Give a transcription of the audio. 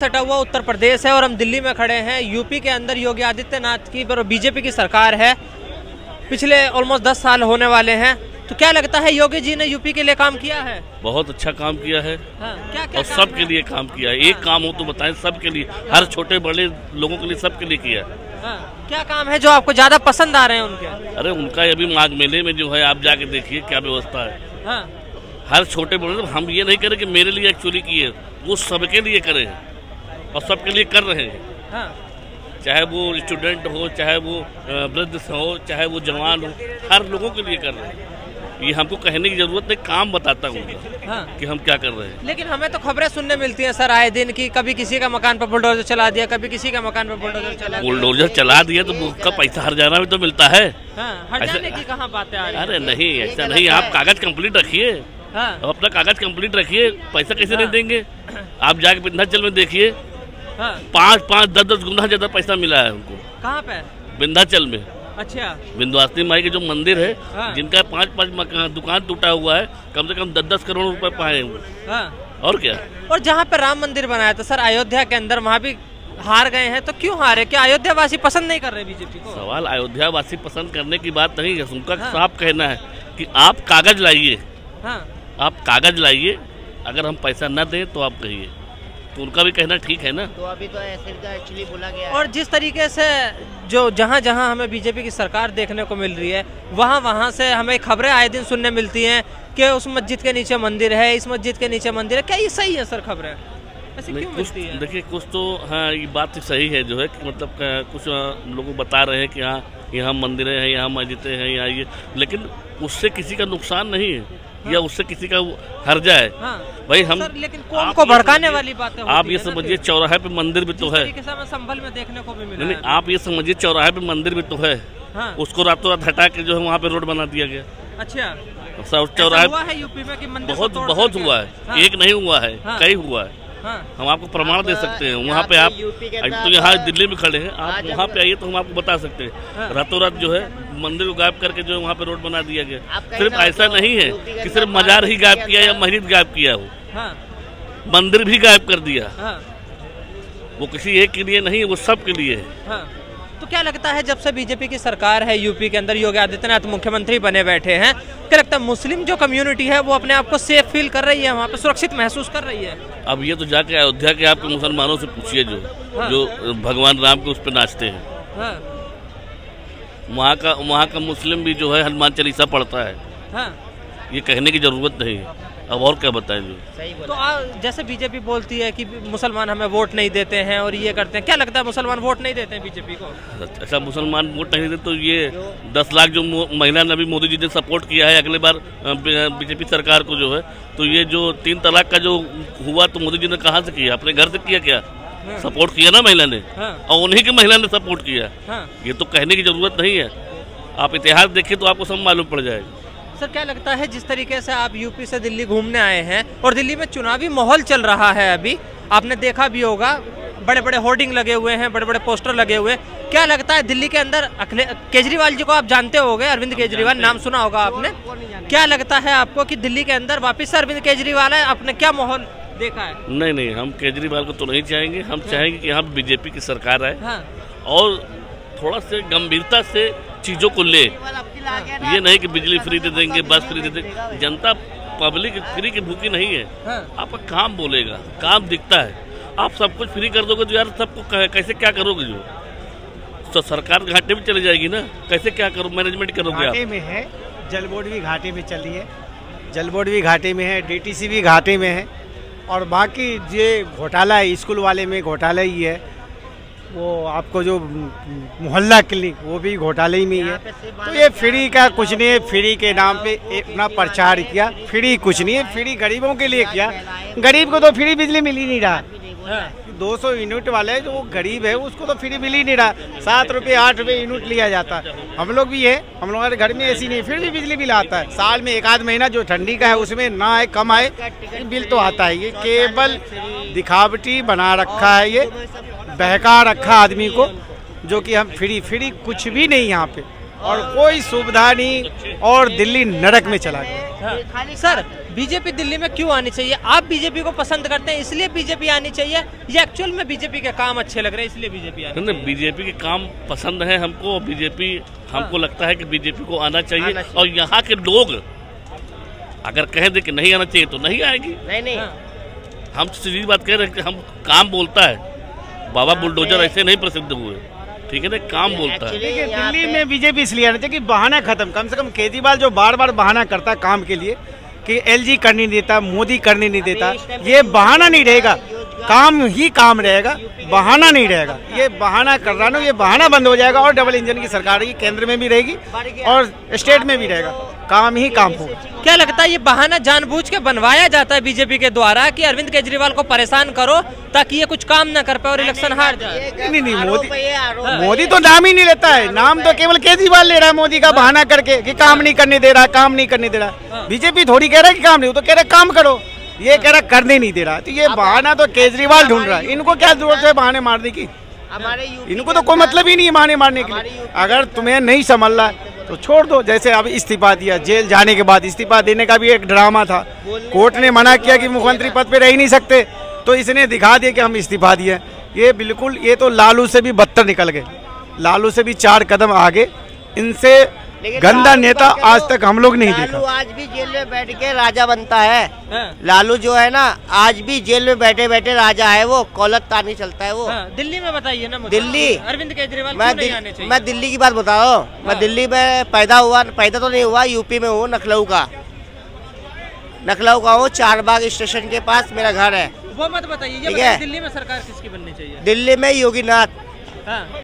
सटा हुआ उत्तर प्रदेश है और हम दिल्ली में खड़े हैं। यूपी के अंदर योगी आदित्यनाथ की बीजेपी की सरकार है। पिछले ऑलमोस्ट 10 साल होने वाले हैं। तो क्या लगता है योगी जी ने यूपी के लिए काम किया है? बहुत अच्छा काम किया है। क्या और सबके लिए काम किया है। एक काम हो तो बताएं, सबके लिए, हर छोटे बड़े लोगों के लिए, सबके लिए किया है। क्या काम है जो आपको ज्यादा पसंद आ रहे हैं उनके? अरे उनका अभी माघ मेले में जो है, आप जाके देखिए क्या व्यवस्था है। हर छोटे बड़े, हम ये नहीं करें कि मेरे लिए एक्चुअली किए, वो सबके लिए करे और सबके लिए कर रहे हैं। चाहे वो स्टूडेंट हो, चाहे वो वृद्ध हो, चाहे वो जवान हो, हर लोगों के लिए कर रहे हैं। ये हमको कहने की जरूरत नहीं, काम बताता हूँ कि हम क्या कर रहे हैं। लेकिन हमें तो खबरें सुनने मिलती हैं सर आए दिन की, कभी किसी का मकान पर बुलडोजर चला दिया, कभी किसी का मकान पर बुलडोजर चला दिया। बुलडोजर चला दिया तो उसका पैसा हर्जाना भी तो मिलता है। हर्जाने की कहाँ बातें आ रही हैं? अरे नहीं, ऐसा नहीं। आप कागज कंप्लीट रखिए, अपना कागज कंप्लीट रखिए, पैसा कैसे नहीं देंगे? आप जाके विंध्याचल में देखिए, 5-5, 10-10 गुना ज्यादा पैसा मिला है उनको। कहाँ पे? विंध्याचल में। अच्छा। विंध्यवासिनी माई के जो मंदिर है, जिनका 5-5 दुकान टूटा हुआ है, कम से कम 10-10 करोड़ रुपए पाए हैं। और क्या? और जहाँ पे राम मंदिर बनाया था सर अयोध्या के अंदर, वहाँ भी हार गए हैं। तो क्यों हारे? क्या अयोध्या वासी पसंद नहीं कर रहे बीजेपी को? सवाल अयोध्या वासी पसंद करने की बात नहीं है। उनका साफ कहना है कि आप कागज लाइए, आप कागज लाइए, अगर हम पैसा न दें तो आप कहिए। तो उनका भी कहना ठीक है ना। तो अभी तो ऐसे एक्चुअली बोला गया है। और जिस तरीके से जो जहाँ जहाँ हमें बीजेपी की सरकार देखने को मिल रही है, वहाँ से हमें खबरें आए दिन सुनने मिलती हैं कि उस मस्जिद के नीचे मंदिर है, इस मस्जिद के नीचे मंदिर है। क्या ये सही है सर खबरें? ऐसे क्यों मिलती है? देखिए, कुछ तो हाँ, ये बात तो सही है जो है कि मतलब कुछ लोग बता रहे हैं कि हाँ यहाँ मंदिर है, यहाँ मस्जिदें हैं, यहाँ ये, लेकिन उससे किसी का नुकसान नहीं है। या उससे किसी का हर्जा है। भाई हम सर, लेकिन कौन को भड़काने वाली बातें होती है? आप ये समझिए चौराहे पे मंदिर भी तो है। संभल में देखने को भी मिला। नहीं, आप ये समझिए चौराहे पे मंदिर भी तो है। उसको रातों रात हटा के जो है वहाँ पे रोड बना दिया गया। अच्छा, चौराहे हुआ है यूपी में कि मंदिर बहुत हुआ है। एक नहीं हुआ है, कई हुआ है। हम आपको प्रमाण दे सकते हैं। वहाँ पे आप तो यहाँ दिल्ली में खड़े हैं, आप वहाँ पे आइए तो हम आपको बता सकते हैं। रातों रात जो है मंदिर को गायब करके जो है वहाँ पे रोड बना दिया गया। सिर्फ ऐसा नहीं है कि सिर्फ मजार ही गायब किया या मस्जिद गायब किया हो, मंदिर भी गायब कर दिया। वो किसी एक के लिए नहीं है, वो सब के लिए है। तो क्या लगता है जब से बीजेपी की सरकार है यूपी के अंदर, योगी आदित्यनाथ मुख्यमंत्री बने बैठे हैं, क्या लगता है मुस्लिम जो कम्युनिटी है वो अपने आप को सेफ फील कर रही है, वहाँ पे सुरक्षित महसूस कर रही है? अब ये तो जाके अयोध्या के आपके मुसलमानों से पूछिए जो भगवान राम के उस पर नाचते हैं। वहाँ का मुस्लिम भी जो है हनुमान चालीसा पढ़ता है। ये कहने की जरूरत नहीं है। अब और क्या बताएं जो? तो जैसे बीजेपी बोलती है कि मुसलमान हमें वोट नहीं देते हैं और ये करते हैं, क्या लगता है मुसलमान वोट नहीं देते हैं बीजेपी को? ऐसा मुसलमान वोट नहीं देते तो ये 10 लाख जो महिला ने भी मोदी जी ने सपोर्ट किया है अगले बार बीजेपी सरकार को जो है, तो ये जो 3 तलाक का जो हुआ तो मोदी जी ने कहाँ से किया? अपने घर से किया क्या? सपोर्ट किया ना महिला ने, और उन्हीं की महिला ने सपोर्ट किया। ये तो कहने की जरूरत नहीं है। आप इतिहास देखिए तो आपको सब मालूम पड़ जाएगा। सर क्या लगता है जिस तरीके से आप यूपी से दिल्ली घूमने आए हैं और दिल्ली में चुनावी माहौल चल रहा है, अभी आपने देखा भी होगा, बड़े बड़े होर्डिंग लगे हुए हैं, बड़े बड़े पोस्टर लगे हुए हैं, क्या लगता है दिल्ली के अंदर केजरीवाल जी को आप जानते होंगे, अरविंद केजरीवाल नाम सुना होगा आपने, क्या लगता है आपको कि दिल्ली के अंदर वापिस से अरविंद केजरीवाल है? आपने क्या माहौल देखा है? नहीं, हम केजरीवाल को तो नहीं चाहेंगे। हम चाहेंगे कि यहाँ बीजेपी की सरकार आए और थोड़ा से गंभीरता से चीजों को ले। ये नहीं कि बिजली फ्री दे देंगे, बस फ्री दे देंगे। जनता पब्लिक फ्री की भूखी नहीं है। आपका काम बोलेगा, काम दिखता है। आप सब कुछ फ्री कर दोगे तो यार सबको कैसे क्या करोगे? जो तो सरकार घाटे में चली जाएगी ना, कैसे क्या करो, मैनेजमेंट करोगे? घाटे में है, जल बोर्ड भी घाटे में चल रही है, जल बोर्ड भी घाटे में है, DTC भी घाटे में है, और बाकी ये घोटाला है, स्कूल वाले में घोटाला ही है, वो आपको जो मोहल्ला क्लिनिक वो भी घोटाले ही में ही है। तो ये फ्री का कुछ नहीं है। फ्री के नाम पे अपना प्रचार किया, फ्री कुछ नहीं है, फ्री गरीबों के लिए किया। गरीब को तो फ्री बिजली मिल ही नहीं रहा। 200 यूनिट वाले जो गरीब है उसको तो फ्री मिल ही नहीं रहा। 7 रुपये 8 रुपये यूनिट लिया जाता है। हम लोग भी है, हम लोगों के घर में ऐसी नहीं, फिर भी बिजली बिल आता है। साल में 1 आध महीना जो ठंडी का है उसमें ना आए कम आए, बिल तो आता है। ये केवल दिखावटी बना रखा है, ये बहका रखा आदमी को, जो कि हम फ्री कुछ भी नहीं यहाँ पे। और कोई सुविधा नहीं, और दिल्ली नरक में चला गया। हाँ। सर, बीजेपी दिल्ली में क्यों आनी चाहिए? आप बीजेपी को पसंद करते हैं इसलिए बीजेपी आनी चाहिए, या एक्चुअल में बीजेपी के काम अच्छे लग रहे हैं इसलिए बीजेपी आनी चाहिए? बीजेपी के काम पसंद है हमको, बीजेपी हमको लगता है कि बीजेपी को आना चाहिए, और यहाँ के लोग अगर कह दे कि नहीं आना चाहिए तो नहीं आएगी। नहीं हम सीधी बात कह रहे हैं कि हम काम बोलता है, बाबा बुलडोजर ऐसे नहीं प्रसिद्ध हुए, ठीक है ना, काम बोलता है। देखिए दिल्ली में बीजेपी इसलिए आना चाहिए कि बहाना खत्म, कम से कम केजरीवाल जो बार बार बहाना करता है काम के लिए कि एलजी करने नहीं देता, मोदी करने नहीं देता, ये बहाना नहीं रहेगा, काम ही काम रहेगा, बहाना नहीं रहेगा। ये बहाना कर रहा ना, ये बहाना बंद हो जाएगा और डबल इंजन की सरकार रहेगी, केंद्र में भी रहेगी और स्टेट में भी रहेगा, काम ही काम होगा। क्या लगता है ये बहाना जानबूझ के बनवाया जाता है बीजेपी के द्वारा कि अरविंद केजरीवाल को परेशान करो ताकि ये कुछ काम न कर पाए और इलेक्शन हार जाए? नहीं, मोदी तो नाम ही नहीं लेता है, नाम तो केवल केजरीवाल ले रहा है मोदी का बहाना करके कि काम नहीं करने दे रहा, काम नहीं करने दे रहा। बीजेपी थोड़ी कह रहा है कि काम नहीं, वो तो कह रहा है काम करो, ये कह रहा करने नहीं दे रहा। तो ये बहाना तो केजरीवाल ढूंढ रहा है, इनको क्या जरूरत है बहाने मारने की? इनको तो कोई मतलब ही नहीं है बहाने मारने के लिए। अगर तुम्हें नहीं संभल रहा तो छोड़ दो, जैसे अब इस्तीफा दिया, जेल जाने के बाद इस्तीफा देने का भी एक ड्रामा था, कोर्ट ने मना किया कि मुख्यमंत्री पद पे रह ही नहीं सकते, तो इसने दिखा दिया कि हम इस्तीफा दिए। ये बिल्कुल, ये तो लालू से भी बदतर निकल गए, लालू से भी 4 कदम आगे, इनसे गंदा नेता आज तक हम लोग नहीं देखा। लालू आज भी जेल में बैठ के राजा बनता है। लालू जो है ना, आज भी जेल में बैठे बैठे राजा है, वो कौलत तानी चलता है वो। दिल्ली में बताइए ना, दिल्ली अरविंद केजरीवाल क्यों नहीं आने चाहिए? मैं दिल्ली की बात बता रहा हूँ, मैं दिल्ली में पैदा तो नहीं हुआ, यूपी में हूँ, नखलऊ का हूँ, 4 बाग स्टेशन के पास मेरा घर है। वो मत बताइए, दिल्ली में सरकार किसकी बननी चाहिए? दिल्ली में योगी नाथ।